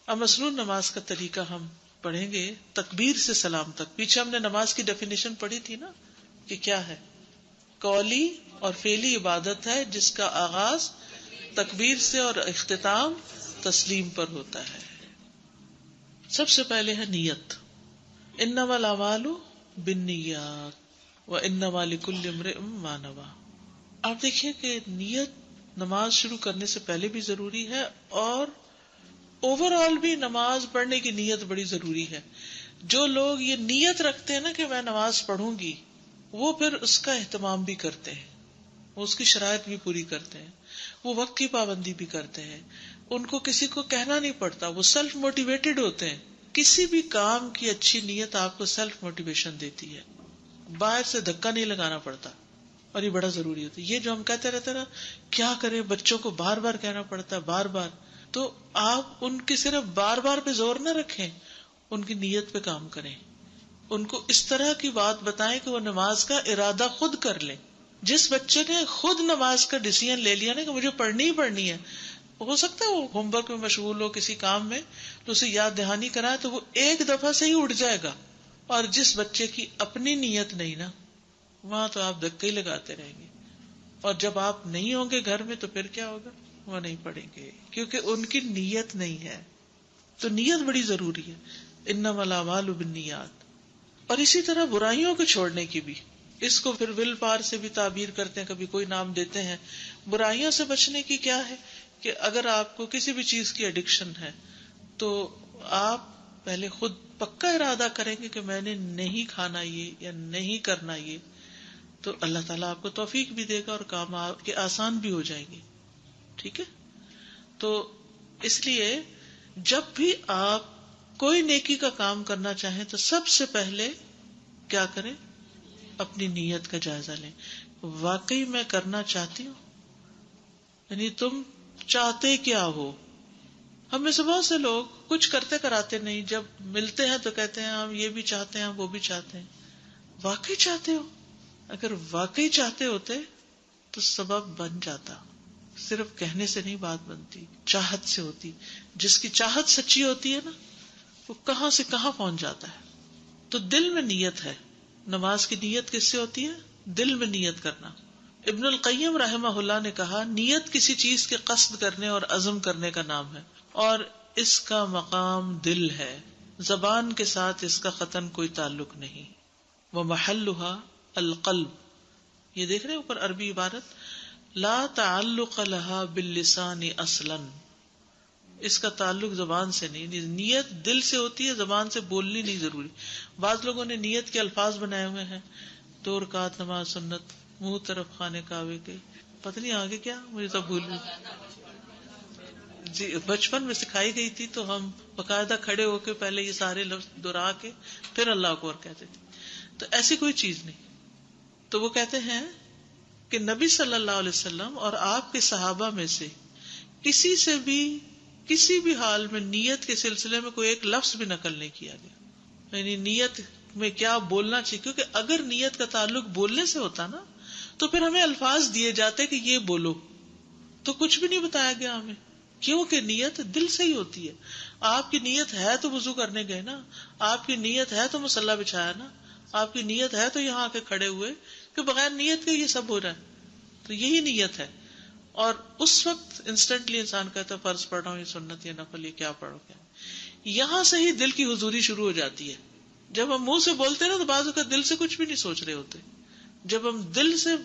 اب مسنون نماز کا طریقہ ہم پڑھیں گے تکبیر سے سلام تک. پیچھے ہم نے نماز کی ڈیفینیشن پڑھی تھی نا کہ کیا ہے. قولی اور فعلی عبادت ہے جس کا آغاز تکبیر سے اور اختتام تسلیم پر ہوتا ہے. سب سے پہلے ہے نیت. انما الاعمال بالنیات وانما لکل امرئ ما نوی. آپ دیکھیے کہ نیت نماز شروع کرنے سے پہلے بھی ضروری ہے اور اوور آل بھی نماز پڑھنے کی نیت بڑی ضروری ہے. جو لوگ یہ نیت رکھتے ہیں نا کہ میں نماز پڑھوں گی، وہ پھر اس کا اہتمام بھی کرتے ہیں، وہ اس کی شرائط بھی پوری کرتے ہیں، وہ وقت کی پابندی بھی کرتے ہیں. ان کو کسی کو کہنا نہیں پڑتا، وہ سیلف موٹیویٹڈ ہوتے ہیں. کسی بھی کام کی اچھی نیت آپ کو سیلف موٹیویشن دیتی ہے، باہر سے دھکا نہیں لگانا پڑتا. اور یہ بڑا ضروری ہوتا ہے. یہ جو ہم کہتے رہتے نا کیا کریں، بچوں کو بار بار کہنا پڑتا ہے بار بار، تو آپ ان کے صرف بار بار پہ زور نہ رکھیں، ان کی نیت پہ کام کریں. ان کو اس طرح کی بات بتائیں کہ وہ نماز کا ارادہ خود کر لیں. جس بچے نے خود نماز کا ڈیسیژن لے لیا نا کہ مجھے پڑھنی ہی پڑھنی ہے، ہو سکتا ہے وہ ہوم ورک میں مشغول ہو کسی کام میں تو اسے یاد دہانی کرائے تو وہ ایک دفعہ سے ہی اٹھ جائے گا. اور جس بچے کی اپنی نیت نہیں نا، وہاں تو آپ دھکے ہی لگاتے رہیں گے. اور جب آپ نہیں ہوں گے گھر میں تو پھر کیا ہوگا، وہ نہیں پڑھیں گے کیونکہ ان کی نیت نہیں ہے. تو نیت بڑی ضروری ہے. انما الاعمال بالنیات. اور اسی طرح برائیوں کو چھوڑنے کی بھی، اس کو پھر ول پار سے بھی تعبیر کرتے ہیں، کبھی کوئی نام دیتے ہیں. برائیوں سے بچنے کی کیا ہے کہ اگر آپ کو کسی بھی چیز کی ایڈکشن ہے تو آپ پہلے خود پکا ارادہ کریں گے کہ میں نے نہیں کھانا یہ یا نہیں کرنا یہ، تو اللہ تعالیٰ آپ کو توفیق بھی دے گا اور کام آپ کے آسان بھی ہو جائیں گے. ٹھیک ہے. تو اس لیے جب بھی آپ کوئی نیکی کا کام کرنا چاہیں تو سب سے پہلے کیا کریں، اپنی نیت کا جائزہ لیں. واقعی میں کرنا چاہتی ہوں، یعنی تم چاہتے کیا ہو. ہم میں سے بہت سے لوگ کچھ کرتے کراتے نہیں، جب ملتے ہیں تو کہتے ہیں ہم یہ بھی چاہتے ہیں، ہم وہ بھی چاہتے ہیں. واقعی چاہتے ہو؟ اگر واقعی چاہتے ہوتے تو سبب بن جاتا. صرف کہنے سے نہیں بات بنتی، چاہت سے ہوتی. جس کی چاہت سچی ہوتی ہے نا، وہ کہاں سے کہاں پہنچ جاتا ہے. تو دل میں نیت ہے. نماز کی نیت کس سے ہوتی ہے؟ دل میں نیت کرنا. ابن القیم رحمہ اللہ نے کہا نیت کسی چیز کے قصد کرنے اور عزم کرنے کا نام ہے اور اس کا مقام دل ہے. زبان کے ساتھ اس کا قطعاً کوئی تعلق نہیں. ومحلها القلب. یہ دیکھ رہے ہیں اوپر عربی عبارت، لا تعلق لها باللسان اصلا. اس کا تعلق زبان سے نہیں. نیت دل سے ہوتی ہے، زبان سے بولنی نہیں ضروری. بعض لوگوں نے نیت کے الفاظ بنائے ہوئے ہیں، 2 رکعت نماز سنت، منہ طرف خانے کعبے کے، پتہ نہیں آگے کیا، مجھے تو بھول جی بچپن میں سکھائی گئی تھی تو ہم باقاعدہ کھڑے ہو کے پہلے یہ سارے لفظ دہرا کے پھر اللہ اکبر کہتے تھے. تو ایسی کوئی چیز نہیں. تو وہ کہتے ہیں کہ نبی صلی اللہ علیہ وسلم اور آپ کے صحابہ میں سے کسی سے بھی کسی بھی حال میں نیت کے سلسلے میں کوئی ایک لفظ بھی نقل نہیں کیا گیا. یعنی نیت میں کیا بولنا چاہیے، کیونکہ اگر نیت کا تعلق بولنے سے ہوتا نا تو پھر ہمیں الفاظ دیے جاتے کہ یہ بولو، تو کچھ بھی نہیں بتایا گیا ہمیں، کیونکہ نیت دل سے ہی ہوتی ہے. آپ کی نیت ہے تو وضو کرنے گئے نا، آپ کی نیت ہے تو مصلی بچھایا نا، آپ کی نیت ہے تو یہاں آ کے کھڑے ہوئے، کہ بغیر نیت کے یہ سب ہو رہا ہے. تو یہی نیت ہے. اور اس وقت انسٹنٹلی انسان کہتا ہے فرض پڑھ رہا ہوں، یہ سنت، یہ نفل، یہ کیا پڑھو کیا. یہاں سے ہی دل کی حضوری شروع ہو جاتی ہے. جب ہم منہ سے بولتے ہیں نا تو بعض اوقات دل سے کچھ بھی نہیں سوچ رہے ہوتے. جب ہم دل سے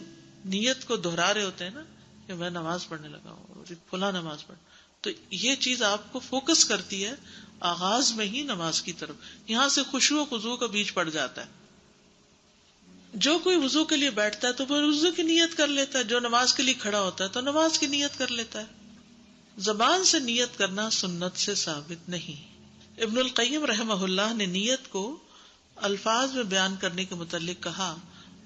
نیت کو دہرا رہے ہوتے ہیں نا کہ میں نماز پڑھنے لگا ہوں، فلاں نماز پڑھ، تو یہ چیز آپ کو فوکس کرتی ہے آغاز میں ہی نماز کی طرف. یہاں سے خشوع و خضوع کا بیچ پڑ جاتا ہے. جو کوئی وضو کے لیے بیٹھتا ہے تو وہ وضو کی نیت کر لیتا ہے، جو نماز کے لیے کھڑا ہوتا ہے تو نماز کی نیت کر لیتا ہے. زبان سے نیت کرنا سنت سے ثابت نہیں. ابن القیم رحمہ اللہ نے نیت کو الفاظ میں بیان کرنے کے متعلق کہا،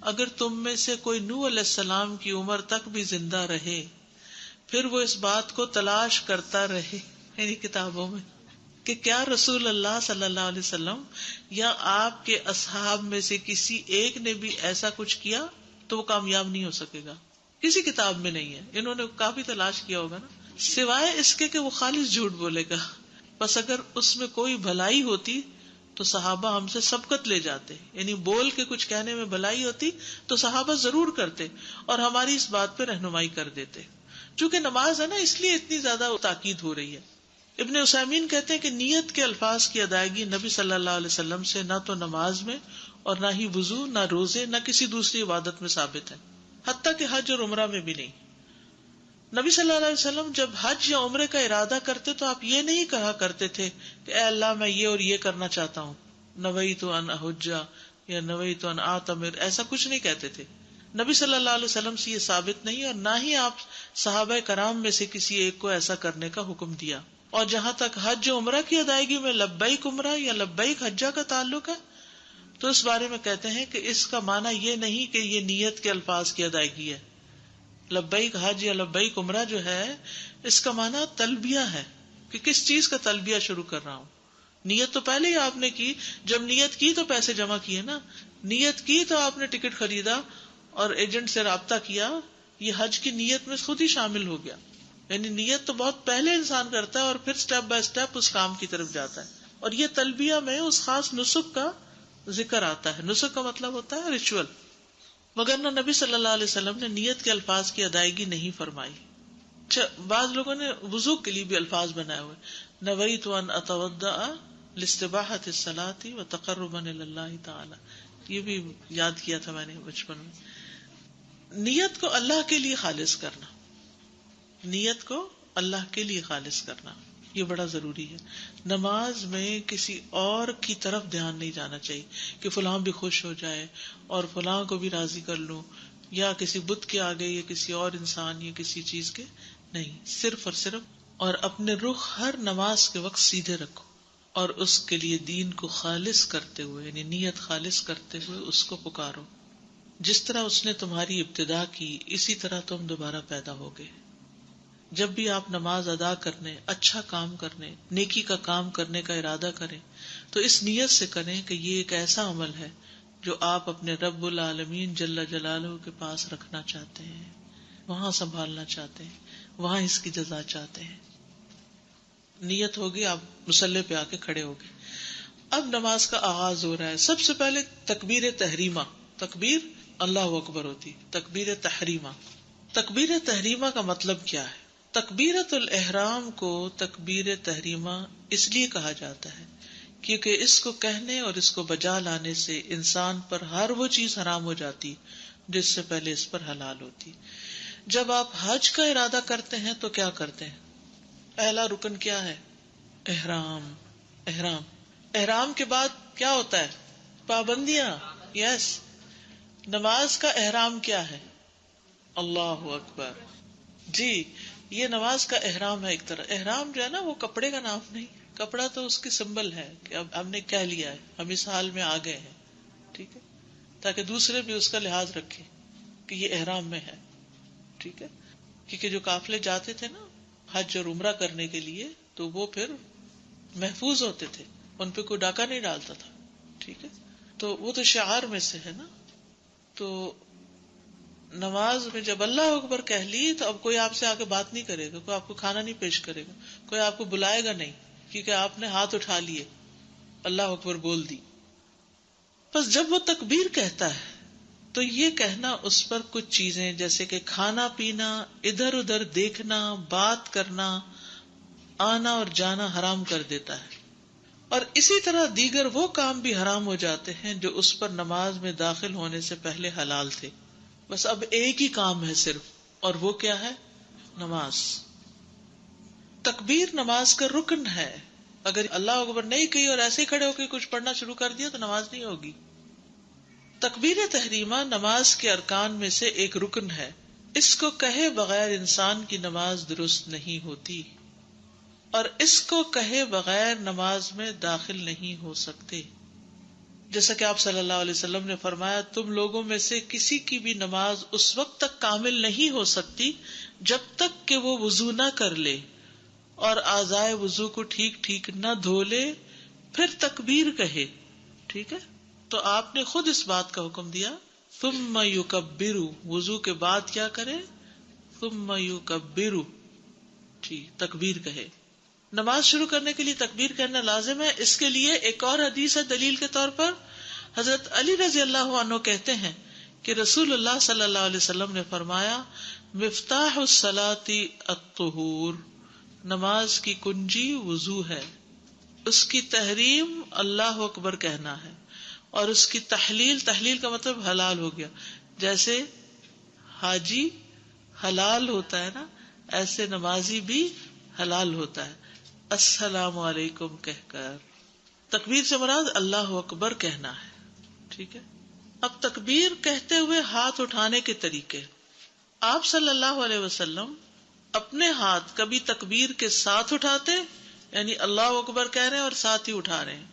اگر تم میں سے کوئی نوح علیہ السلام کی عمر تک بھی زندہ رہے پھر وہ اس بات کو تلاش کرتا رہے، یعنی کتابوں میں، کہ کیا رسول اللہ صلی اللہ علیہ وسلم یا آپ کے اصحاب میں سے کسی ایک نے بھی ایسا کچھ کیا، تو وہ کامیاب نہیں ہو سکے گا. کسی کتاب میں نہیں ہے. انہوں نے کافی تلاش کیا ہوگا نا، سوائے اس کے کہ وہ خالص جھوٹ بولے گا. بس اگر اس میں کوئی بھلائی ہوتی تو صحابہ ہم سے سبقت لے جاتے، یعنی بول کے کچھ کہنے میں بھلائی ہوتی تو صحابہ ضرور کرتے اور ہماری اس بات پہ رہنمائی کر دیتے. چونکہ نماز ہے نا، اس لیے اتنی زیادہ تاکید ہو رہی ہے. ابن عثیمین کہتے ہیں کہ نیت کے الفاظ کی ادائیگی نبی صلی اللہ علیہ وسلم سے نہ تو نماز میں اور نہ ہی وضو، نہ روزے، نہ کسی دوسری عبادت میں ثابت ہے، حتیٰ کہ حج اور عمرہ میں بھی نہیں. نبی صلی اللہ علیہ وسلم جب حج یا عمرے کا ارادہ کرتے تو آپ یہ نہیں کہا کرتے تھے کہ اے اللہ میں یہ اور یہ کرنا چاہتا ہوں، نویت ان احج یا نویت ان اعتمر، ایسا کچھ نہیں کہتے تھے. نبی صلی اللہ علیہ وسلم سے یہ ثابت نہیں، اور نہ ہی آپ صحابہ کرام میں سے کسی ایک کو ایسا کرنے کا حکم دیا. اور جہاں تک حج عمرہ کی ادائیگی میں لبیک عمرہ یا لبیک حجہ کا تعلق ہے تو اس بارے میں کہتے ہیں کہ اس کا معنی یہ نہیں کہ یہ نیت کے الفاظ کی ادائیگی ہے. لبیک حج یا لبیک عمرہ جو ہے اس کا معنی تلبیہ ہے کہ کس چیز کا تلبیہ شروع کر رہا ہوں. نیت تو پہلے ہی آپ نے کی، جب نیت کی تو پیسے جمع کیے نا، نیت کی تو آپ نے ٹکٹ خریدا اور ایجنٹ سے رابطہ کیا، یہ حج کی نیت میں خود ہی شامل ہو گیا. یعنی نیت تو بہت پہلے انسان کرتا ہے اور پھر سٹیپ بائی سٹیپ اس کام کی طرف جاتا ہے. اور یہ تلبیہ میں اس خاص نسک کا ذکر آتا ہے. نسک کا مطلب ہوتا ہے ریچول. مگر نہ نبی صلی اللہ علیہ وسلم نے نیت کے الفاظ کی ادائیگی نہیں فرمائی. بعض لوگوں نے وضو کے لیے بھی الفاظ بنائے ہوئے، نویت ان اتوضأ لاستباحۃ الصلاۃ وتقربا الی اللہ تعالی، یہ بھی یاد کیا تھا میں نے بچپن میں. نیت کو اللہ کے لیے خالص کرنا، نیت کو اللہ کے لیے خالص کرنا یہ بڑا ضروری ہے. نماز میں کسی اور کی طرف دھیان نہیں جانا چاہیے کہ فلاں بھی خوش ہو جائے اور فلاں کو بھی راضی کر لوں، یا کسی بت کے آگے یا کسی اور انسان یا کسی چیز کے نہیں. صرف اور صرف اور اپنے رخ ہر نماز کے وقت سیدھے رکھو اور اس کے لیے دین کو خالص کرتے ہوئے، یعنی نیت خالص کرتے ہوئے اس کو پکارو. جس طرح اس نے تمہاری ابتدا کی اسی طرح تم دوبارہ پیدا ہوگے. جب بھی آپ نماز ادا کرنے، اچھا کام کرنے، نیکی کا کام کرنے کا ارادہ کریں تو اس نیت سے کریں کہ یہ ایک ایسا عمل ہے جو آپ اپنے رب العالمین جل جلالہ کے پاس رکھنا چاہتے ہیں، وہاں سنبھالنا چاہتے ہیں، وہاں اس کی جزا چاہتے ہیں. نیت ہوگی، آپ مصلی پہ آ کے کھڑے ہوگے. اب نماز کا آغاز ہو رہا ہے. سب سے پہلے تکبیر تحریمہ، تکبیر اللہ اکبر ہوتی، تکبیر تحریمہ. تکبیر تحریمہ کا مطلب کیا ہے؟ تکبیرۃ الاحرام کو تکبیر تحریمہ اس لیے کہا جاتا ہے کیونکہ اس کو کہنے اور اس کو بجا لانے سے انسان پر ہر وہ چیز حرام ہو جاتی جس سے پہلے اس پر حلال ہوتی. جب آپ حج کا ارادہ کرتے ہیں تو کیا کرتے ہیں؟ پہلا رکن کیا ہے؟ احرام. احرام، احرام کے بعد کیا ہوتا ہے؟ پابندیاں. یس. نماز کا احرام کیا ہے؟ اللہ اکبر. جی، یہ نماز کا احرام ہے. ایک طرح احرام جو ہے نا وہ کپڑے کا نام نہیں، کپڑا تو اس کی سمبل ہے کہ اب ہم نے کہہ لیا ہے، ہم اس حال میں آ گئے ہیں، ٹھیک ہے، تاکہ دوسرے بھی اس کا لحاظ رکھیں کہ یہ احرام میں ہے. ٹھیک ہے، کیونکہ جو قافلے جاتے تھے نا حج اور عمرہ کرنے کے لیے تو وہ پھر محفوظ ہوتے تھے، ان پہ کوئی ڈاکہ نہیں ڈالتا تھا. ٹھیک ہے، تو وہ تو شعار میں سے ہے نا. تو نماز میں جب اللہ اکبر کہہ لی تو اب کوئی آپ سے آ کے بات نہیں کرے گا، کوئی آپ کو کھانا نہیں پیش کرے گا، کوئی آپ کو بلائے گا نہیں، کیونکہ آپ نے ہاتھ اٹھا لیے، اللہ اکبر بول دی. بس جب وہ تکبیر کہتا ہے تو یہ کہنا اس پر کچھ چیزیں جیسے کہ کھانا پینا، ادھر ادھر دیکھنا، بات کرنا، آنا اور جانا حرام کر دیتا ہے. اور اسی طرح دیگر وہ کام بھی حرام ہو جاتے ہیں جو اس پر نماز میں داخل ہونے سے پہلے حلال تھے. بس اب ایک ہی کام ہے صرف، اور وہ کیا ہے؟ نماز. تکبیر نماز کا رکن ہے. اگر اللہ اکبر نہیں کہی اور ایسے ہی کھڑے ہو کے کچھ پڑھنا شروع کر دیا تو نماز نہیں ہوگی. تکبیر تحریمہ نماز کے ارکان میں سے ایک رکن ہے. اس کو کہے بغیر انسان کی نماز درست نہیں ہوتی، اور اس کو کہے بغیر نماز میں داخل نہیں ہو سکتے. جیسا کہ آپ صلی اللہ علیہ وسلم نے فرمایا، تم لوگوں میں سے کسی کی بھی نماز اس وقت تک کامل نہیں ہو سکتی جب تک کہ وہ وضو نہ کر لے اور اعضائے وضو کو ٹھیک ٹھیک نہ دھو لے پھر تکبیر کہے. ٹھیک ہے، تو آپ نے خود اس بات کا حکم دیا، ثم یکبر، وضو کے بعد کیا کرے؟ ثم یکبر، ٹھیک، تکبیر کہے. نماز شروع کرنے کے لیے تکبیر کہنا لازم ہے. اس کے لیے ایک اور حدیث ہے دلیل کے طور پر. حضرت علی رضی اللہ عنہ کہتے ہیں کہ رسول اللہ صلی اللہ علیہ وسلم نے فرمایا مفتاح الصلاۃ الطہور، نماز کی کنجی وضو ہے، اس کی تحریم اللہ اکبر کہنا ہے، اور اس کی تحلیل کا مطلب حلال ہو گیا. جیسے حاجی حلال ہوتا ہے نا، ایسے نمازی بھی حلال ہوتا ہے. السلام علیکم کہہ کر. تکبیر سے مراد اللہ اکبر کہنا ہے. ٹھیک ہے. اب تکبیر کہتے ہوئے ہاتھ اٹھانے کے طریقے. آپ صلی اللہ علیہ وسلم اپنے ہاتھ کبھی تکبیر کے ساتھ اٹھاتے، یعنی اللہ اکبر کہہ رہے ہیں اور ساتھ ہی اٹھا رہے ہیں.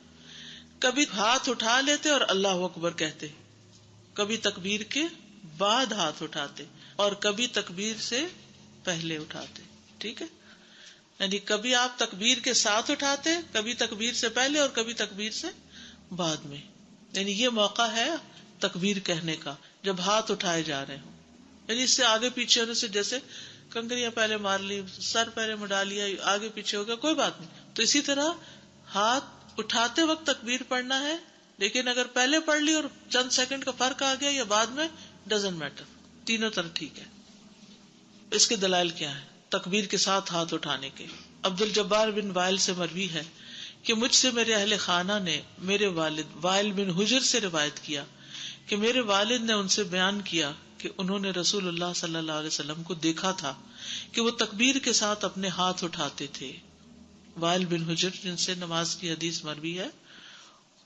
کبھی ہاتھ اٹھا لیتے اور اللہ اکبر کہتے. کبھی تکبیر کے بعد ہاتھ اٹھاتے اور کبھی تکبیر سے پہلے اٹھاتے. ٹھیک ہے. یعنی کبھی آپ تکبیر کے ساتھ اٹھاتے، کبھی تکبیر سے پہلے اور کبھی تکبیر سے بعد میں. یعنی یہ موقع ہے تکبیر کہنے کا جب ہاتھ اٹھائے جا رہے ہوں. یعنی اس سے آگے پیچھے ہونے سے، جیسے کنکریاں پہلے مار لی، سر پہلے مڈا لیا، آگے پیچھے ہو گیا، کوئی بات نہیں. تو اسی طرح ہاتھ اٹھاتے وقت تکبیر پڑھنا ہے، لیکن اگر پہلے پڑھ لی اور چند سیکنڈ کا فرق آ گیا یا بعد میں، ڈزنٹ میٹر، تینوں طرح ٹھیک ہے. اس کے دلائل کیا ہے تکبیر کے ساتھ ہاتھ اٹھانے کے؟ عبد الجبار بن وائل سے مروی ہے کہ مجھ سے میرے اہل خانہ نے میرے والد وائل بن حجر سے روایت کیا کہ میرے والد نے ان سے بیان کیا کہ انہوں نے رسول اللہ صلی اللہ علیہ وسلم کو دیکھا تھا کہ وہ تکبیر کے ساتھ اپنے ہاتھ اٹھاتے تھے. وائل بن حجر جن سے نماز کی حدیث مروی ہے،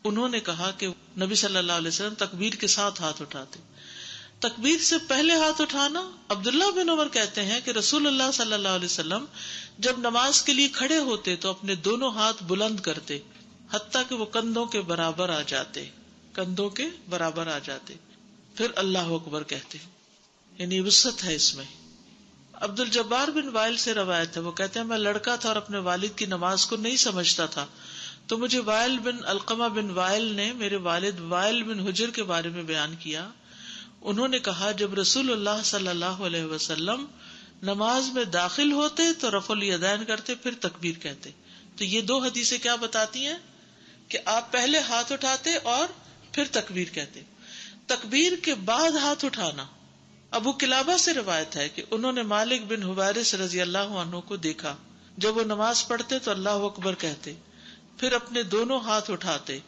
انہوں نے کہا کہ نبی صلی اللہ علیہ وسلم تکبیر کے ساتھ ہاتھ اٹھاتے. تکبیر سے پہلے ہاتھ اٹھانا، عبداللہ بن عمر کہتے ہیں کہ رسول اللہ صلی اللہ علیہ وسلم جب نماز کے لیے کھڑے ہوتے تو اپنے دونوں ہاتھ بلند کرتے حتیٰ کہ وہ کندھوں کے برابر آ جاتے. پھر اللہ اکبر کہتے. یعنی وسعت ہے اس میں. عبد الجبار بن وائل سے روایت ہے، وہ کہتے ہیں میں لڑکا تھا اور اپنے والد کی نماز کو نہیں سمجھتا تھا، تو مجھے وائل بن علقمہ بن وائل نے میرے والد وائل بن حجر کے بارے میں بیان کیا. انہوں نے کہا جب رسول اللہ صلی اللہ علیہ وسلم نماز میں داخل ہوتے تو رفع الیدین کرتے، پھر تکبیر کہتے. تو یہ دو حدیثیں کیا بتاتی ہیں کہ آپ پہلے ہاتھ اٹھاتے اور پھر تکبیر کہتے. تکبیر کے بعد ہاتھ اٹھانا، ابو قلابہ سے روایت ہے کہ انہوں نے مالک بن حویرث رضی اللہ عنہ کو دیکھا جب وہ نماز پڑھتے تو اللہ اکبر کہتے، پھر اپنے دونوں ہاتھ اٹھاتے.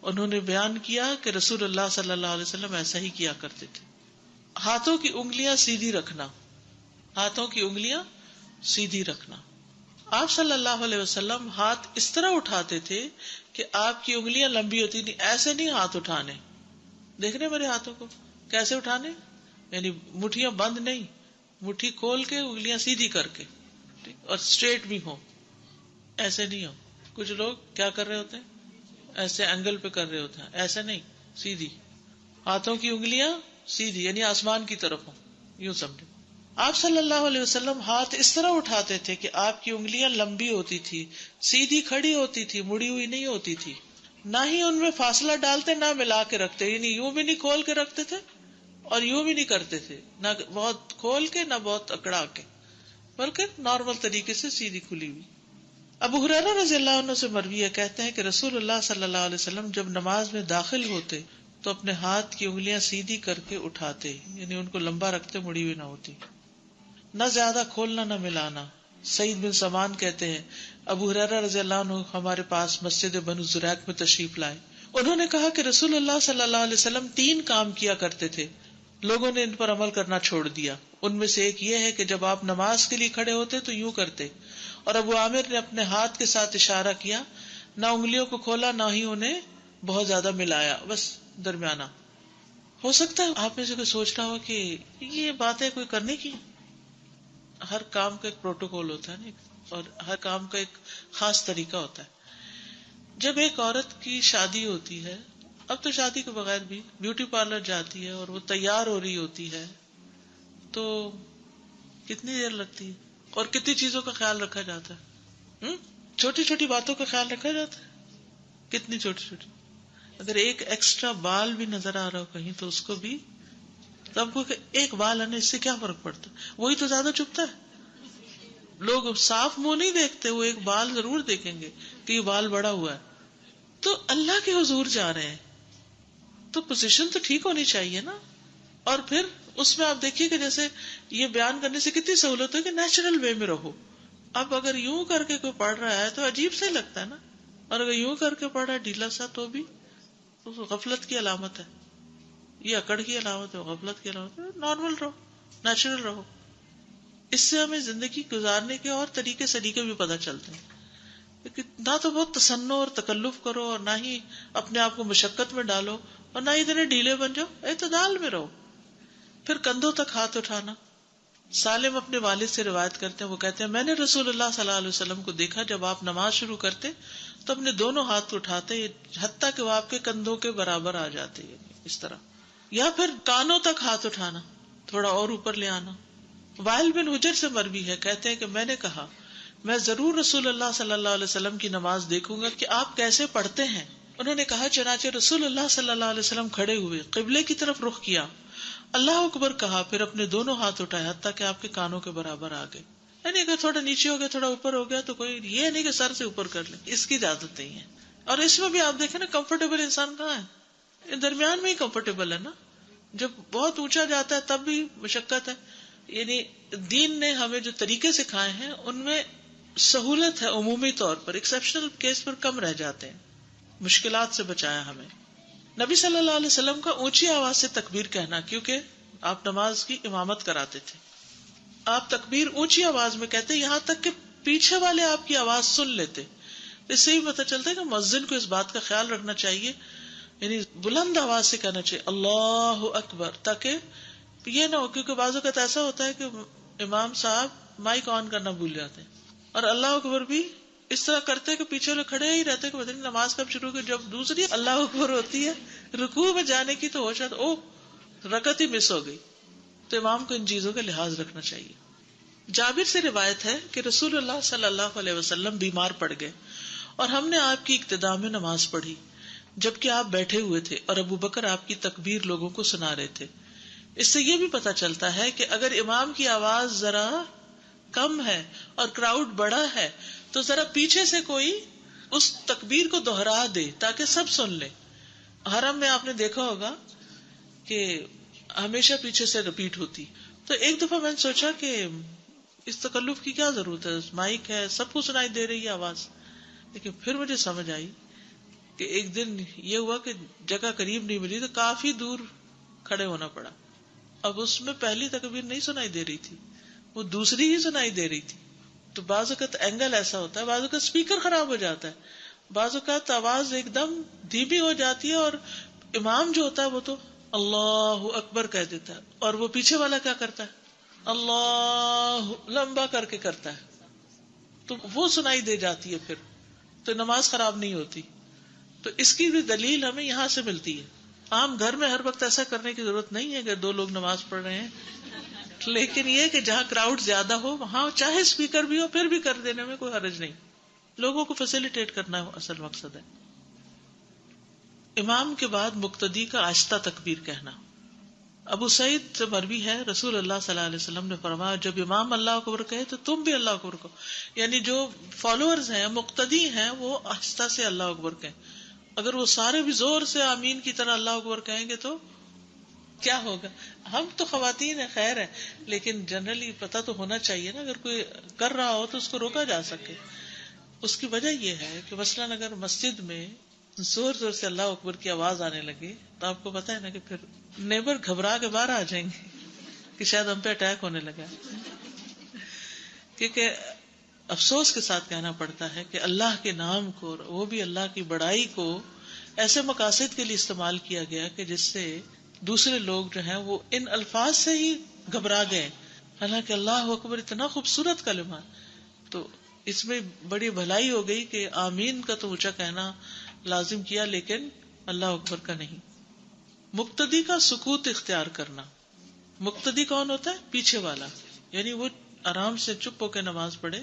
انہوں نے بیان کیا کہ رسول اللہ صلی اللہ علیہ وسلم ایسا ہی کیا کرتے تھے. ہاتھوں کی انگلیاں سیدھی رکھنا. ہاتھوں کی انگلیاں سیدھی رکھنا. آپ صلی اللہ علیہ وسلم ہاتھ اس طرح اٹھاتے تھے کہ آپ کی انگلیاں لمبی ہوتی نہیں. ایسے نہیں ہاتھ اٹھانے. دیکھ رہے میرے ہاتھوں کو کیسے اٹھانے، یعنی مٹھیاں بند نہیں، مٹھی کھول کے انگلیاں سیدھی کر کے، اور اسٹریٹ بھی ہو، ایسے نہیں ہو. کچھ لوگ کیا کر رہے ہوتے ہیں، ایسے اینگل پہ کر رہے ہوتے ہیں. ایسے نہیں، سیدھی. ہاتھوں کی انگلیاں سیدھی یعنی آسمان کی طرف ہو، یوں سمجھو. آپ صلی اللہ علیہ وسلم ہاتھ اس طرح اٹھاتے تھے کہ آپ کی انگلیاں لمبی ہوتی تھی، سیدھی کھڑی ہوتی تھی، مڑی ہوئی نہیں ہوتی تھی. نہ ہی ان میں فاصلہ ڈالتے، نہ ملا کے رکھتے. یعنی یوں بھی نہیں کھول کے رکھتے تھے اور یوں بھی نہیں کرتے تھے، نہ بہت کھول کے نہ بہت اکڑا کے، بلکہ نارمل طریقے سے سیدھی کھلی ہوئی. ابو ہریرہ رضی اللہ عنہ سے مروی ہے، کہتے ہیں کہ رسول اللہ صلی اللہ علیہ وسلم جب نماز میں داخل ہوتے تو اپنے ہاتھ کی انگلیاں سیدھی کر کے اٹھاتے، یعنی ان کو لمبا رکھتے، مڑی ہوئی نہ ہوتی. نہ زیادہ کھولنا نہ ملانا. سعید بن سمان کہتے ہیں ابو ہریرہ رضی اللہ عنہ ہمارے پاس مسجد بنو زریق میں تشریف لائے. انہوں نے کہا کہ رسول اللہ صلی اللہ علیہ وسلم 3 کام کیا کرتے تھے، لوگوں نے ان پر عمل کرنا چھوڑ دیا. ان میں سے ایک یہ ہے کہ جب آپ نماز کے لیے کھڑے ہوتے تو یوں کرتے، اور ابو عامر نے اپنے ہاتھ کے ساتھ اشارہ کیا، نہ انگلیوں کو کھولا نہ ہی انہیں بہت زیادہ ملایا، بس درمیانہ. ہو سکتا ہے آپ میں سے کوئی سوچ رہا ہو کہ یہ باتیں کوئی کرنے کی. ہر کام کا ایک پروٹوکول ہوتا ہے نا، اور ہر کام کا ایک خاص طریقہ ہوتا ہے. جب ایک عورت کی شادی ہوتی ہے، اب تو شادی کے بغیر بھی بیوٹی پارلر جاتی ہے اور وہ تیار ہو رہی ہوتی ہے، تو کتنی دیر لگتی ہے اور کتنی چیزوں کا خیال رکھا جاتا ہے. چھوٹی چھوٹی باتوں کا خیال رکھا جاتا ہے، کتنی چھوٹی چھوٹی. اگر ایک ایکسٹرا بال بھی نظر آ رہا ہو کہیں تو اس کو بھی، تو ہم کو ایک بال آنے اس سے کیا فرق پڑتا ہے، وہی تو زیادہ چبھتا ہے. لوگ صاف منہ نہیں دیکھتے، وہ ایک بال ضرور دیکھیں گے کہ یہ بال بڑا ہوا ہے. تو اللہ کے حضور جا رہے ہیں تو پوزیشن تو ٹھیک ہونی چاہیے نا. اور پھر اس میں آپ دیکھیے کہ جیسے یہ بیان کرنے سے کتنی سہولت ہے کہ نیچرل وے میں رہو. اب اگر یوں کر کے کوئی پڑھ رہا ہے تو عجیب سے لگتا ہے نا، اور اگر یوں کر کے پڑھ رہا ہے ڈھیلا سا تو بھی غفلت کی علامت ہے، یہ اکڑ کی علامت ہے، غفلت کی علامت ہے. نارمل رہو، نیچرل رہو. اس سے ہمیں زندگی گزارنے کے اور طریقے سلیقے بھی پتہ چلتے ہیں. نہ تو بہت تصنع اور تکلف کرو اور نہ ہی اپنے آپ کو مشقت میں ڈالو اور نہ ہی اتنے ڈھیلے بن جاؤ، اعتدال میں رہو. پھر کندھوں تک ہاتھ اٹھانا. سالم اپنے والد سے روایت کرتے ہیں، وہ کہتے ہیں میں نے رسول اللہ صلی اللہ علیہ وسلم کو دیکھا جب آپ نماز شروع کرتے تو اپنے دونوں ہاتھ اٹھاتے حتیٰ کہ وہ آپ کے کندھوں کے برابر آ جاتے، اس طرح. یا پھر کانوں تک ہاتھ اٹھانا، تھوڑا اور اوپر لے آنا. وائل بن حجر سے مروی ہے، کہتے ہیں کہ میں نے کہا میں ضرور رسول اللہ صلی اللہ علیہ وسلم کی نماز دیکھوں گا کہ آپ کیسے پڑھتے ہیں. انہوں نے کہا چنانچہ رسول اللہ صلی اللہ علیہ وسلم کھڑے ہوئے، قبلے کی طرف رخ کیا، اللہ اکبر کہا، پھر اپنے دونوں ہاتھ اٹھائے حتیٰ کہ آپ کے کانوں کے برابر آ گئے. یعنی اگر تھوڑا نیچے ہو گیا، تھوڑا اوپر ہو گیا تو کوئی یہ نہیں کہ سر سے اوپر کر لیں، اس کی اجازت نہیں ہے. اور اس میں بھی آپ دیکھیں نا کمفرٹیبل انسان کہاں ہے؟ درمیان میں ہی کمفرٹیبل ہے نا. جب بہت اونچا جاتا ہے تب بھی مشقت ہے. یعنی دین نے ہمیں جو طریقے سکھائے ہیں ان میں سہولت ہے، عمومی طور پر ایکسیپشنل کیس پر کم رہ جاتے ہیں. مشکلات سے بچایا ہمیں. نبی صلی اللہ علیہ وسلم کا اونچی آواز سے تکبیر کہنا، کیونکہ آپ نماز کی امامت کراتے تھے. آپ تکبیر اونچی آواز میں کہتے یہاں تک کہ پیچھے والے آپ کی آواز سن لیتے. اس سے ہی پتہ چلتا ہے کہ مؤذن کو اس بات کا خیال رکھنا چاہیے، یعنی بلند آواز سے کہنا چاہیے اللہ اکبر، تاکہ یہ نہ ہو. کیونکہ بعض اوقات ایسا ہوتا ہے کہ امام صاحب مائک آن کرنا بھول جاتے ہیں اور اللہ اکبر بھی اس طرح کرتے کہ پیچھے لوگ کھڑے ہی رہتے کہ پتہ نہیں نماز کب شروع ہوگی. جب دوسری اللہ اکبر ہوتی ہے رکوع میں جانے کی تو ہو شاید او رکعت ہی مس ہو گئی. تو امام کو ان چیزوں کا لحاظ رکھنا چاہیے. جابر سے روایت ہے کہ رسول اللہ صلی اللہ علیہ وسلم بیمار پڑ گئے اور ہم نے آپ کی اقتداء میں نماز پڑھی جبکہ آپ بیٹھے ہوئے تھے اور ابو بکر آپ کی تکبیر لوگوں کو سنا رہے تھے. اس سے یہ بھی پتہ چلتا ہے کہ اگر امام کی آواز ذرا کم ہے اور کراؤڈ بڑا ہے تو ذرا پیچھے سے کوئی اس تکبیر کو دوہرا دے تاکہ سب سن لے. حرم میں آپ نے دیکھا ہوگا کہ ہمیشہ پیچھے سے رپیٹ ہوتی. تو ایک دفعہ میں نے سوچا کہ اس تکلف کی کیا ضرورت ہے، مائک ہے سب کو سنائی دے رہی ہے آواز. لیکن پھر مجھے سمجھ آئی کہ ایک دن یہ ہوا کہ جگہ قریب نہیں ملی تو کافی دور کھڑے ہونا پڑا. اب اس میں پہلی تکبیر نہیں سنائی دے رہی تھی، وہ دوسری ہی سنائی دے رہی تھی. تو بعض اوقات اینگل ایسا ہوتا ہے، بعض اوقات اسپیکر خراب ہو جاتا ہے، بعض اوقات آواز ایک دم دھیمی ہو جاتی ہے اور امام جو ہوتا ہے وہ تو اللہ اکبر کہہ دیتا ہے اور وہ پیچھے والا کیا کرتا ہے اللہ لمبا کر کے کرتا ہے، تو وہ سنائی دے جاتی ہے، پھر تو نماز خراب نہیں ہوتی. تو اس کی بھی دلیل ہمیں یہاں سے ملتی ہے. عام گھر میں ہر وقت ایسا کرنے کی ضرورت نہیں ہے کہ دو لوگ نماز پڑھ رہے ہیں، لیکن یہ کہ جہاں کراؤڈ زیادہ ہو وہاں چاہے اسپیکر بھی ہو پھر بھی کر دینے میں کوئی حرج نہیں. لوگوں کو فیسیلیٹیٹ کرنا اصل مقصد ہے. امام کے بعد مقتدی کا آہستہ تکبیر کہنا. ابو سعید سے مروی ہے رسول اللہ صلی اللہ علیہ وسلم نے فرمایا جب امام اللہ اکبر کہے تو تم بھی اللہ اکبر کہو. یعنی جو فالوورز ہیں مقتدی ہیں وہ آہستہ سے اللہ اکبر کہیں. اگر وہ سارے بھی زور سے آمین کی طرح اللہ اکبر کہیں گے تو کیا ہوگا. ہم تو خواتین ہیں خیر ہے، لیکن جنرلی پتہ تو ہونا چاہیے نا، اگر کوئی کر رہا ہو تو اس کو روکا جا سکے. اس کی وجہ یہ ہے کہ مثلاً اگر مسجد میں زور زور سے اللہ اکبر کی آواز آنے لگے تو آپ کو پتا ہے نا کہ پھر نیبر گھبرا کے باہر آ جائیں گے کہ شاید ہم پہ اٹیک ہونے لگا. کیونکہ افسوس کے ساتھ کہنا پڑتا ہے کہ اللہ کے نام کو، وہ بھی اللہ کی بڑائی کو ایسے مقاصد کے لیے استعمال کیا گیا کہ جس سے دوسرے لوگ جو ہیں وہ ان الفاظ سے ہی گھبرا گئے. حالانکہ اللہ اکبر اتنا خوبصورت کلمہ، تو اس میں بڑی بھلائی ہو گئی کہ آمین کا تو اونچا کہنا لازم کیا لیکن اللہ اکبر کا نہیں. مقتدی کا سکوت اختیار کرنا. مقتدی کون ہوتا ہے؟ پیچھے والا، یعنی وہ آرام سے چپ ہو کے نماز پڑھے.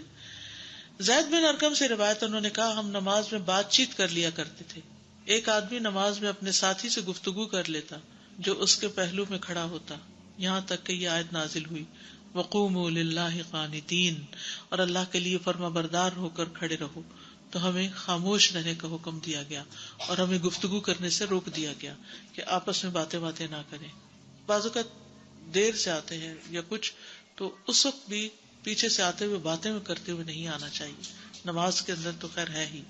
زید بن ارقم سے روایت، انہوں نے کہا ہم نماز میں بات چیت کر لیا کرتے تھے. ایک آدمی نماز میں اپنے ساتھی سے گفتگو کر لیتا جو اس کے پہلو میں کھڑا ہوتا، یہاں تک کہ یہ آیت نازل ہوئی وقوموا للہ قانتین، اور اللہ کے لیے فرما بردار ہو کر کھڑے رہو. تو ہمیں خاموش رہنے کا حکم دیا گیا اور ہمیں گفتگو کرنے سے روک دیا گیا کہ آپس میں باتیں نہ کریں. بعض اوقات دیر سے آتے ہیں یا کچھ، تو اس وقت بھی پیچھے سے آتے ہوئے باتیں کرتے ہوئے نہیں آنا چاہیے. نماز کے اندر تو خیر ہے ہی.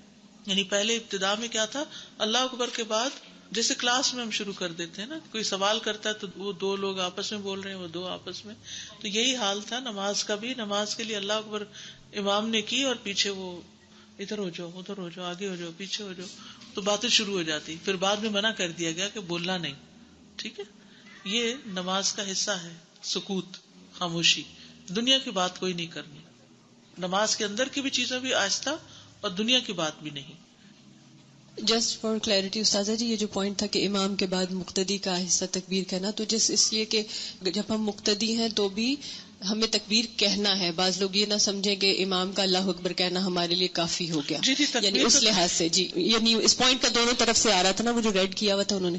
یعنی پہلے ابتدا میں کیا تھا، اللہ اکبر کے بعد جیسے کلاس میں ہم شروع کر دیتے ہیں نا، کوئی سوال کرتا ہے تو وہ دو لوگ آپس میں بول رہے ہیں، وہ دو آپس میں، تو یہی حال تھا نماز کا بھی. نماز کے لیے اللہ اکبر امام نے کی اور پیچھے وہ ادھر ہو جاؤ، ادھر ہو جاؤ، آگے ہو جاؤ، پیچھے ہو جاؤ، تو باتیں شروع ہو جاتی. پھر بعد میں منع کر دیا گیا کہ بولنا نہیں. ٹھیک ہے، یہ نماز کا حصہ ہے، سکوت، خاموشی، دنیا کی بات کوئی نہیں کرنی. نماز کے اندر کی بھی چیزیں بھی آہستہ، اور دنیا کی بات بھی نہیں. جسٹ فار کلیئرٹی استاذہ جی، یہ جو پوائنٹ تھا کہ امام کے بعد مقتدی کا آہستہ تکبیر کہنا، تو جس اس لیے کہ جب ہم مقتدی ہیں تو بھی ہمیں تکبیر کہنا ہے. بعض لوگ یہ نہ سمجھیں کہ امام کا اللہ اکبر کہنا ہمارے لیے کافی ہو گیا. جی یعنی اس لحاظ سے جی، یعنی اس پوائنٹ کا دونوں طرف سے آ رہا تھا نا، وہ جو ریڈ کیا ہوا تھا انہوں نے.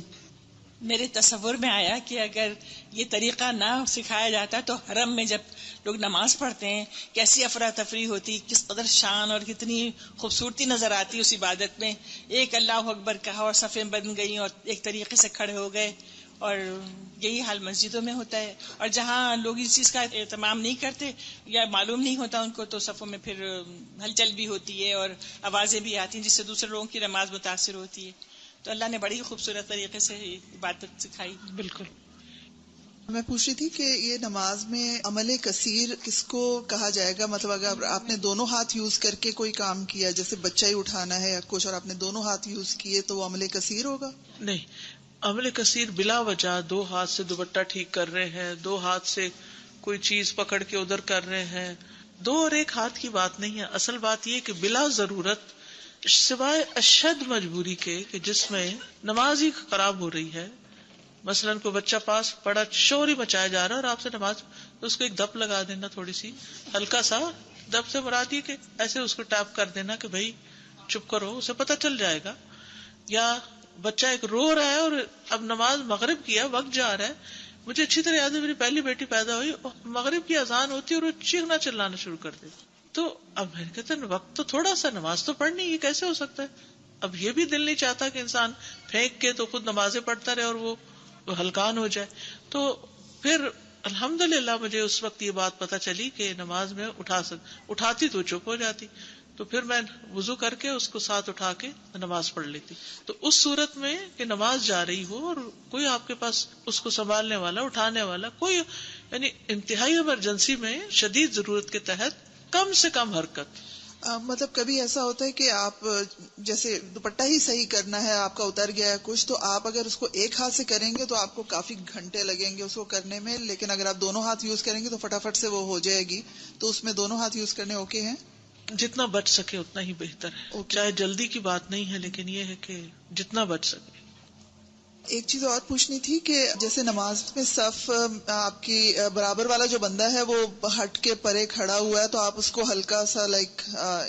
میرے تصور میں آیا کہ اگر یہ طریقہ نہ سکھایا جاتا تو حرم میں جب لوگ نماز پڑھتے ہیں کیسی افراتفری ہوتی، کس قدر شان اور کتنی خوبصورتی نظر آتی اس عبادت میں. ایک اللہ اکبر کہا اور صفیں بن گئیں اور ایک طریقے سے کھڑے ہو گئے. اور یہی حال مسجدوں میں ہوتا ہے، اور جہاں لوگ اس چیز کا اہتمام نہیں کرتے یا معلوم نہیں ہوتا ان کو، تو صفوں میں پھر ہلچل بھی ہوتی ہے اور آوازیں بھی آتی ہیں جس سے دوسرے لوگوں کی نماز متاثر ہوتی ہے. تو اللہ نے بڑی خوبصورت طریقے سے عبادت سکھائی. بالکل. میں پوچھ رہی تھی کہ یہ نماز میں عمل کثیر کس کو کہا جائے گا؟ مطلب اگر آپ نے دونوں ہاتھ یوز کر کے کوئی کام کیا، جیسے بچہ ہی اٹھانا ہے یا کچھ، اور آپ نے دونوں ہاتھ یوز کیے، تو وہ عمل کثیر ہوگا؟ نہیں، عمل کثیر بلا وجہ دو ہاتھ سے دوپٹہ ٹھیک کر رہے ہیں، دو ہاتھ سے کوئی چیز پکڑ کے ادھر کر رہے ہیں، دو اور ایک ہاتھ کی بات نہیں ہے. اصل بات یہ کہ بلا ضرورت، سوائے اشد مجبوری کے کہ جس میں نماز ہی خراب ہو رہی ہے، مثلاً کوئی بچہ پاس بڑا شور ہی مچایا جا رہا ہے اور آپ سے نماز، تو اس کو ایک دپ لگا دینا، تھوڑی سی ہلکا سا دپ سے مراد یہ کہ ایسے اس کو ٹیپ کر دینا کہ بھائی چپ کرو، اسے پتہ چل جائے گا. یا بچہ ایک رو رہا ہے اور اب نماز مغرب کی ہے، وقت جا رہا ہے. مجھے اچھی طرح یاد ہے، میری پہلی بیٹی پیدا ہوئی، مغرب کی اذان ہوتی اور وہ چیخنا چلانا شروع کر دے. تو اب میں کہتے ہیں وقت تو تھوڑا سا، نماز تو پڑھنی، یہ کیسے ہو سکتا ہے؟ اب یہ بھی دل نہیں چاہتا کہ انسان پھینک کے تو خود نمازیں پڑھتا رہے اور وہ ہلکان ہو جائے. تو پھر الحمدللہ مجھے اس وقت یہ بات پتہ چلی کہ نماز میں اٹھاتی تو چپ ہو جاتی، تو پھر میں وضو کر کے اس کو ساتھ اٹھا کے نماز پڑھ لیتی. تو اس صورت میں کہ نماز جا رہی ہو اور کوئی آپ کے پاس اس کو سنبھالنے والا، اٹھانے والا کوئی، یعنی انتہائی ایمرجنسی میں شدید ضرورت کے تحت کم سے کم حرکت. مطلب کبھی ایسا ہوتا ہے کہ آپ جیسے دوپٹہ ہی صحیح کرنا ہے، آپ کا اتر گیا ہے کچھ، تو آپ اگر اس کو ایک ہاتھ سے کریں گے تو آپ کو کافی گھنٹے لگیں گے اس کو کرنے میں، لیکن اگر آپ دونوں ہاتھ یوز کریں گے تو فٹافٹ سے وہ ہو جائے گی. تو اس میں دونوں ہاتھ یوز کرنے اوکے ہیں؟ جتنا بچ سکے اتنا ہی بہتر ہے. چاہے جلدی کی بات نہیں ہے، لیکن یہ ہے کہ جتنا بچ سکے. ایک چیز اور پوچھنی تھی کہ جیسے نماز میں صف آپ کی برابر والا جو بندہ ہے وہ ہٹ کے پرے کھڑا ہوا ہے، تو آپ اس کو ہلکا سا لائک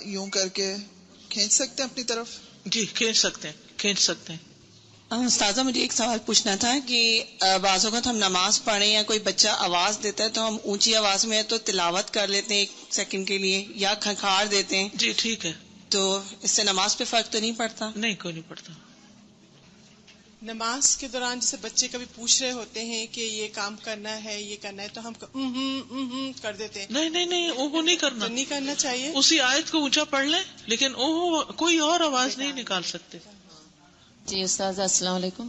یوں کر کے کھینچ سکتے ہیں اپنی طرف؟ جی کھینچ سکتے ہیں. استاذہ مجھے ایک سوال پوچھنا تھا کہ بعض اوقات ہم نماز پڑھیں یا کوئی بچہ آواز دیتا ہے تو ہم اونچی آواز میں تو تلاوت کر لیتے ہیں 1 سیکنڈ کے لیے یا کھنکھار دیتے ہیں. جی ٹھیک ہے. تو اس سے نماز پہ فرق تو نہیں پڑتا؟ نہیں، کوئی نہیں پڑتا. نماز کے دوران جیسے بچے کبھی پوچھ رہے ہوتے ہیں کہ یہ کام کرنا ہے، یہ کرنا ہے، تو ہم کر دیتے ہیں. نہیں وہ نہیں کرنا. تو نہیں کرنا چاہیے. اسی آیت کو اونچا پڑھ لیں، لیکن کوئی اور آواز نہیں نکال سکتے. جی استاذ السلام علیکم.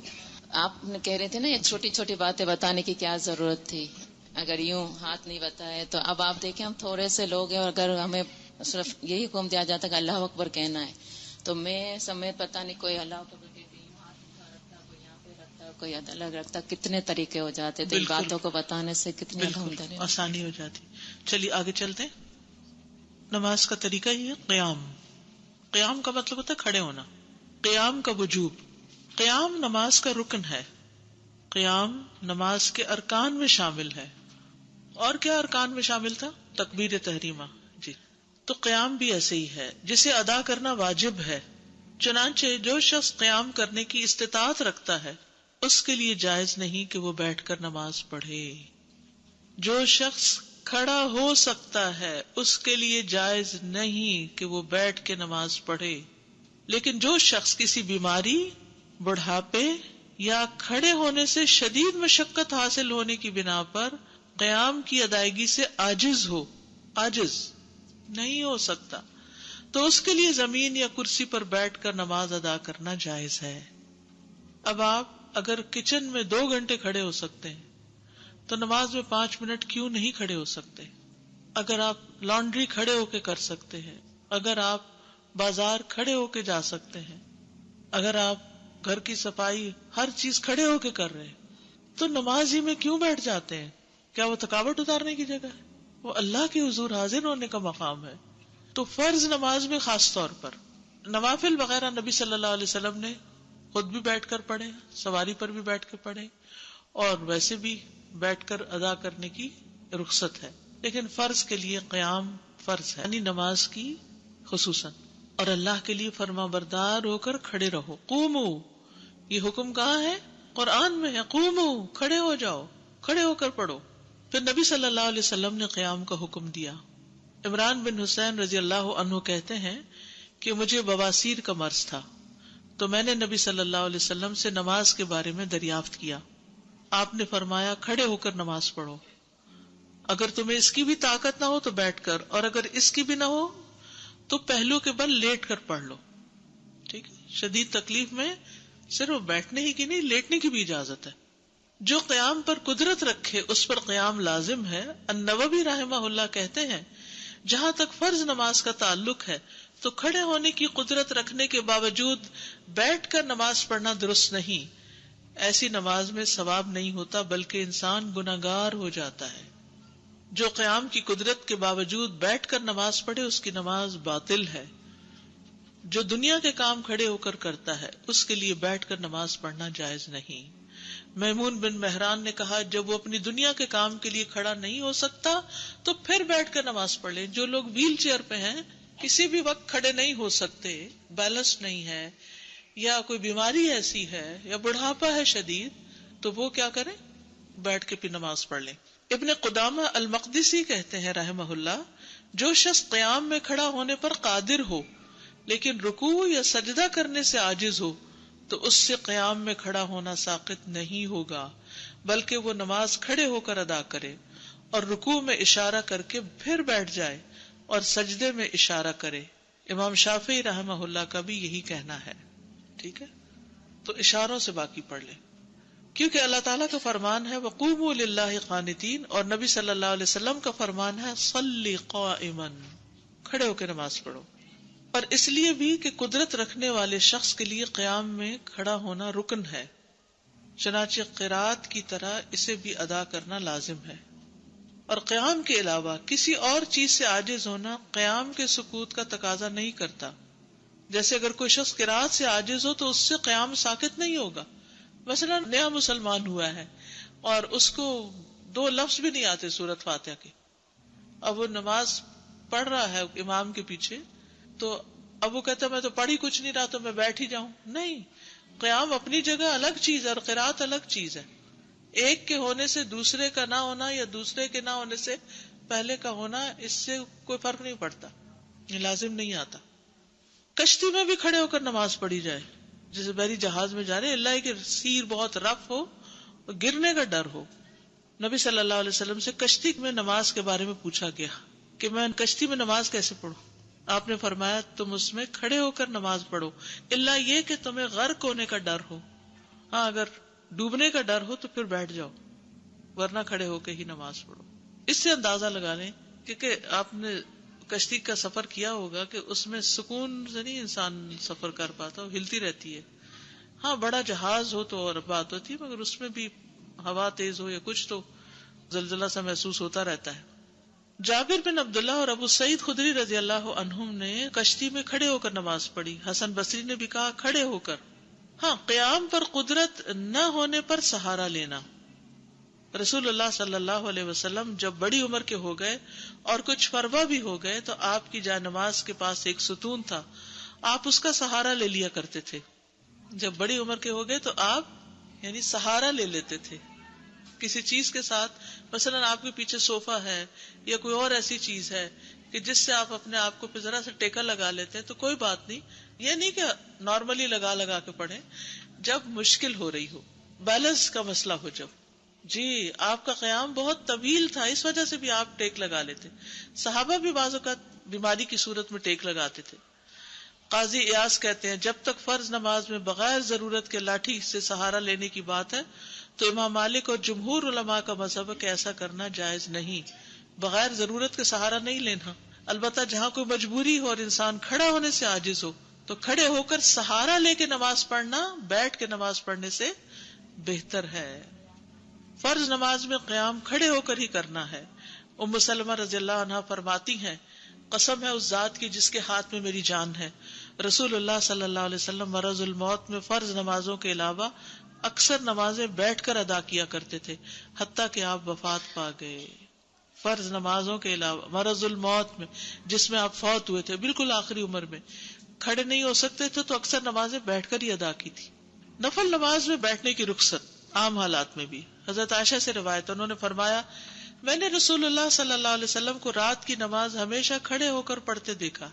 آپ کہہ رہے تھے نا یہ چھوٹی چھوٹی باتیں بتانے کی کیا ضرورت تھی، اگر یوں ہاتھ نہیں بتائے تو. اب آپ دیکھیں ہم تھوڑے سے لوگ ہیں، اور اگر ہمیں صرف یہی حکم دیا جاتا کہ اللہ اکبر کہنا ہے، تو میں سمیت پتہ نہیں کوئی اللہ اکبر کہتے ہیں ہاتھ اٹھا رکھتا، کوئی یہاں پہ رکھتا، کوئی الگ رکھتا، کتنے طریقے ہو جاتے. تو ان باتوں کو بتانے سے کتنی الحمدللہ آسانی ہو جاتی. چلیے آگے چلتے ہیں. نماز کا طریقہ یہ ہے قیام. قیام کا مطلب ہوتا ہے کھڑے ہونا. قیام کا وجوب. قیام نماز کا رکن ہے. قیام نماز کے ارکان میں شامل ہے. اور کیا ارکان میں شامل تھا؟ تکبیر تحریمہ. جی تو قیام بھی ایسے ہی ہے جسے ادا کرنا واجب ہے. چنانچہ جو شخص قیام کرنے کی استطاعت رکھتا ہے اس کے لیے جائز نہیں کہ وہ بیٹھ کر نماز پڑھے. جو شخص کھڑا ہو سکتا ہے اس کے لیے جائز نہیں کہ وہ بیٹھ کے نماز پڑھے، لیکن جو شخص کسی بیماری، بڑھاپے یا کھڑے ہونے سے شدید مشقت حاصل ہونے کی بنا پر قیام کی ادائیگی سے عاجز نہیں ہو سکتا، تو اس کے لیے زمین یا کرسی پر بیٹھ کر نماز ادا کرنا جائز ہے۔ اب آپ اگر کچن میں 2 گھنٹے کھڑے ہو سکتے ہیں تو نماز میں 5 منٹ کیوں نہیں کھڑے ہو سکتے؟ اگر آپ لانڈری کھڑے ہو کے کر سکتے ہیں، اگر آپ بازار کھڑے ہو کے جا سکتے ہیں، اگر آپ گھر کی صفائی ہر چیز کھڑے ہو کے کر رہے ہیں، تو نماز ہی میں کیوں بیٹھ جاتے ہیں؟ کیا وہ تھکاوٹ اتارنے کی جگہ ہے؟ وہ اللہ کے حضور حاضر ہونے کا مقام ہے۔ تو فرض نماز میں خاص طور پر، نوافل وغیرہ نبی صلی اللہ علیہ وسلم نے خود بھی بیٹھ کر پڑھے، سواری پر بھی بیٹھ کر پڑھے، اور ویسے بھی بیٹھ کر ادا کرنے کی رخصت ہے، لیکن فرض کے لیے قیام فرض ہے، یعنی نماز کی خصوصاً، اور اللہ کے لیے فرما بردار ہو کر کھڑے رہو۔ قومو، یہ حکم کہاں ہے؟ قرآن میں ہے، قومو، کھڑے ہو جاؤ، کھڑے ہو کر پڑھو۔ پھر نبی صلی اللہ علیہ وسلم نے قیام کا حکم دیا۔ عمران بن حسین رضی اللہ عنہ کہتے ہیں کہ مجھے بواسیر کا مرض تھا، تو میں نے نبی صلی اللہ علیہ وسلم سے نماز کے بارے میں دریافت کیا۔ آپ نے فرمایا کھڑے ہو کر نماز پڑھو، اگر تمہیں اس کی بھی طاقت نہ ہو تو بیٹھ کر، اور اگر اس کی بھی نہ ہو تو پہلو کے بل لیٹ کر پڑھ لو۔ ٹھیک ہے، شدید تکلیف میں صرف بیٹھنے ہی کی نہیں، لیٹنے کی بھی اجازت ہے۔ جو قیام پر قدرت رکھے اس پر قیام لازم ہے۔ النووی رحمہ اللہ کہتے ہیں جہاں تک فرض نماز کا تعلق ہے تو کھڑے ہونے کی قدرت رکھنے کے باوجود بیٹھ کر نماز پڑھنا درست نہیں، ایسی نماز میں ثواب نہیں ہوتا بلکہ انسان گناہگار ہو جاتا ہے۔ جو قیام کی قدرت کے باوجود بیٹھ کر نماز پڑھے اس کی نماز باطل ہے۔ جو دنیا کے کام کھڑے ہو کر کرتا ہے اس کے لیے بیٹھ کر نماز پڑھنا جائز نہیں۔ میمون بن مہران نے کہا جب وہ اپنی دنیا کے کام کے لیے کھڑا نہیں ہو سکتا تو پھر بیٹھ کر نماز پڑھ لے۔ جو لوگ ویل چیئر پہ ہیں، کسی بھی وقت کھڑے نہیں ہو سکتے، بیلنس نہیں ہے، یا کوئی بیماری ایسی ہے یا بڑھاپا ہے شدید، تو وہ کیا کریں؟ بیٹھ کے پھر نماز پڑھ لیں۔ ابن قدامہ المقدسی کہتے ہیں رحمہ اللہ، جو شخص قیام میں کھڑا ہونے پر قادر ہو لیکن رکوع یا سجدہ کرنے سے عاجز ہو تو اس سے قیام میں کھڑا ہونا ساقط نہیں ہوگا، بلکہ وہ نماز کھڑے ہو کر ادا کرے اور رکوع میں اشارہ کر کے پھر بیٹھ جائے اور سجدے میں اشارہ کرے۔ امام شافعی رحمہ اللہ کا بھی یہی کہنا ہے۔ ٹھیک ہے، تو اشاروں سے باقی پڑھ لیں، کیونکہ اللہ تعالیٰ کا فرمان ہے وَقُومُوا لِلَّهِ قَانِتِينَ، اور نبی صلی اللہ علیہ وسلم کا فرمان ہے صلی قائما، کھڑے ہو کے نماز پڑھو۔ اور اس لیے بھی کہ قدرت رکھنے والے شخص کے لیے قیام میں کھڑا ہونا رکن ہے، چنانچہ قرات کی طرح اسے بھی ادا کرنا لازم ہے۔ اور قیام کے علاوہ کسی اور چیز سے عاجز ہونا قیام کے سکوت کا تقاضا نہیں کرتا۔ جیسے اگر کوئی شخص قرات سے عاجز ہو تو اس سے قیام ساقط نہیں ہوگا۔ مثلا نیا مسلمان ہوا ہے اور اس کو 2 لفظ بھی نہیں آتے سورۃ فاتحہ کے، اب وہ نماز پڑھ رہا ہے امام کے پیچھے، تو اب وہ کہتا ہے میں تو پڑھ ہی کچھ نہیں رہا تو میں بیٹھ ہی جاؤں۔ نہیں، قیام اپنی جگہ الگ چیز ہے اور قرات الگ چیز ہے۔ ایک کے ہونے سے دوسرے کا نہ ہونا یا دوسرے کے نہ ہونے سے پہلے کا ہونا، اس سے کوئی فرق نہیں پڑتا، یہ لازم نہیں آتا۔ کشتی میں بھی کھڑے ہو کر نماز پڑھی جائے، جیسے بحری جہاز میں جا رہے، اللہ کہ سیر بہت رف ہو اور گرنے کا ڈر ہو۔ نبی صلی اللہ علیہ وسلم سے کشتی میں نماز کے بارے میں پوچھا گیا کہ میں کشتی میں نماز کیسے پڑھوں؟ آپ نے فرمایا تم اس میں کھڑے ہو کر نماز پڑھو، اللہ یہ کہ تمہیں غرق ہونے کا ڈر ہو۔ ہاں، اگر ڈوبنے کا ڈر ہو تو پھر بیٹھ جاؤ، ورنہ کھڑے ہو کے ہی نماز پڑھو۔ اس سے اندازہ لگا لیں کیونکہ آپ نے کشتی کا سفر کیا ہوگا کہ اس میں سکون سے نہیں انسان سفر کر پاتا، وہ ہلتی رہتی ہے۔ ہاں، بڑا جہاز ہو تو اور بات ہوتی ہے، مگر اس میں بھی ہوا تیز ہو یا کچھ تو زلزلہ سا محسوس ہوتا رہتا ہے۔ جابر بن عبداللہ اور ابو سعید خدری رضی اللہ عنہم نے کشتی میں کھڑے ہو کر نماز پڑھی۔ حسن بصری نے بھی کہا کھڑے ہو کر۔ ہاں، قیام پر قدرت نہ ہونے پر سہارا لینا۔ رسول اللہ صلی اللہ علیہ وسلم جب بڑی عمر کے ہو گئے اور کچھ فروا بھی ہو گئے تو آپ کی جائے نماز کے پاس ایک ستون تھا، آپ اس کا سہارا لے لیا کرتے تھے۔ جب بڑی عمر کے ہو گئے تو آپ یعنی سہارا لے لیتے تھے۔ کسی چیز کے ساتھ، مثلا آپ کے پیچھے صوفہ ہے یا کوئی اور ایسی چیز ہے کہ جس سے آپ اپنے آپ کو پہ ذرا سا ٹیکا لگا لیتے ہیں تو کوئی بات نہیں. یہ نہیں کہ نارملی لگا کے پڑھیں، جب مشکل ہو رہی ہو، بیلنس کا مسئلہ ہو. جب جی آپ کا قیام بہت طویل تھا اس وجہ سے بھی آپ ٹیک لگا لیتے. صحابہ بھی بعض اوقات بیماری کی صورت میں ٹیک لگاتے تھے. قاضی ایاز کہتے ہیں جب تک فرض نماز میں بغیر ضرورت کے لاٹھی سے سہارا لینے کی بات ہے تو امام مالک اور جمہور علماء کا مذہب ہے کہ ایسا کرنا جائز نہیں. بغیر ضرورت کے سہارا نہیں لینا. البتہ جہاں کوئی مجبوری ہو اور انسان کھڑا ہونے سے عاجز ہو تو کھڑے ہو کر سہارا لے کے نماز پڑھنا بیٹھ کے نماز پڑھنے سے بہتر ہے. فرض نماز میں قیام کھڑے ہو کر ہی کرنا ہے. ام سلمہ رضی اللہ عنہا فرماتی ہیں قسم ہے اس ذات کی جس کے ہاتھ میں میری جان ہے، رسول اللہ صلی اللہ علیہ وسلم مرض الموت میں فرض نمازوں کے علاوہ اکثر نمازیں بیٹھ کر ادا کیا کرتے تھے حتیٰ کہ آپ وفات پا گئے. فرض نمازوں کے علاوہ مرض الموت میں جس میں آپ فوت ہوئے تھے بالکل آخری عمر میں، کھڑے نہیں ہو سکتے تھے تو اکثر نمازیں بیٹھ کر ہی ادا کی تھی. نفل نماز میں بیٹھنے کی رخصت عام حالات میں بھی. حضرت عائشہ سے روایت، انہوں نے فرمایا میں نے رسول اللہ صلی اللہ علیہ وسلم کو رات کی نماز ہمیشہ کھڑے ہو کر پڑھتے دیکھا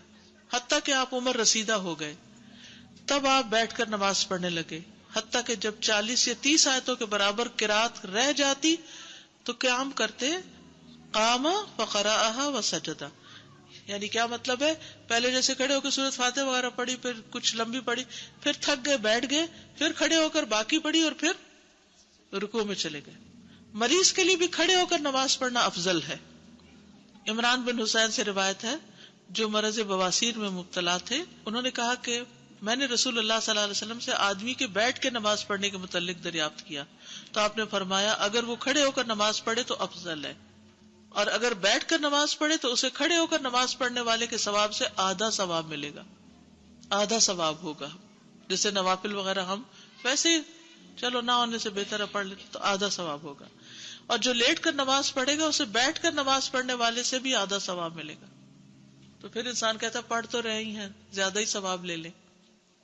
حتیٰ کہ آپ عمر رسیدہ ہو گئے. تب آپ بیٹھ کر نماز پڑھنے لگے حتیٰ کہ جب 40 یا 30 آیتوں کے برابر قرات رہ جاتی تو قیام کرتے قام فقرأها وسجد. یعنی کیا مطلب ہے، پہلے جیسے کھڑے ہو کے سورۃ فاتحہ وغیرہ پڑھی، پھر کچھ لمبی پڑھی، پھر تھک گئے بیٹھ گئے، پھر کھڑے ہو کر باقی پڑھی اور پھر رکوع میں چلے گئے. مریض کے لیے بھی کھڑے ہو کر نماز پڑھنا افضل ہے. عمران بن حسین سے روایت ہے جو مرض بواسیر میں مبتلا تھے، انہوں نے کہا کہ میں نے رسول اللہ صلی اللہ علیہ وسلم سے آدمی کے بیٹھ کے نماز پڑھنے کے متعلق دریافت کیا تو آپ نے فرمایا اگر وہ کھڑے ہو کر نماز پڑھے تو افضل ہے، اور اگر بیٹھ کر نماز پڑھے تو اسے کھڑے ہو کر نماز پڑھنے والے کے ثواب سے آدھا ثواب ملے گا، آدھا ثواب ہوگا. جیسے نوافل وغیرہ ہم ویسے چلو نہ ہونے سے بہتر ہے پڑھ لیتے تو آدھا ثواب ہوگا، اور جو لیٹ کر نماز پڑھے گا اسے بیٹھ کر نماز پڑھنے والے سے بھی آدھا ثواب ملے گا. تو پھر انسان کہتا پڑھ تو رہے ہی ہیں زیادہ ہی ثواب لے لیں.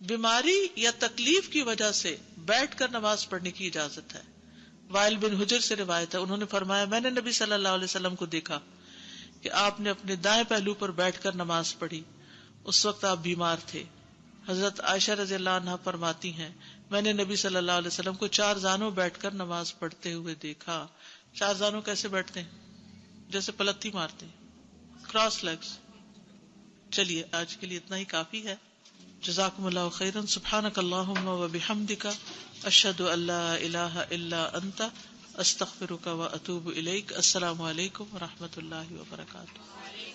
بیماری یا تکلیف کی وجہ سے بیٹھ کر نماز پڑھنے کی اجازت ہے. وائل بن حجر سے روایت ہے، انہوں نے فرمایا میں نے نبی صلی اللہ علیہ وسلم کو دیکھا کہ آپ نے اپنے دائیں پہلو پر بیٹھ کر نماز پڑھی، اس وقت آپ بیمار تھے. حضرت عائشہ رضی اللہ عنہا فرماتی ہیں میں نے نبی صلی اللہ علیہ وسلم کو 4 زانوں بیٹھ کر نماز پڑھتے ہوئے دیکھا. 4 زانوں کیسے بیٹھتے ہیں؟ جیسے پلتھی مارتے ہیں، کراس لیگز. چلیے آج کے لیے اتنا ہی کافی ہے. جزاکم اللہ خیرا. سبحانک اللہم و بحمدک اشہد ان لا الہ الا انت استغفرک و اتوب الیک. السلام علیکم و رحمۃ اللہ وبرکاتہ.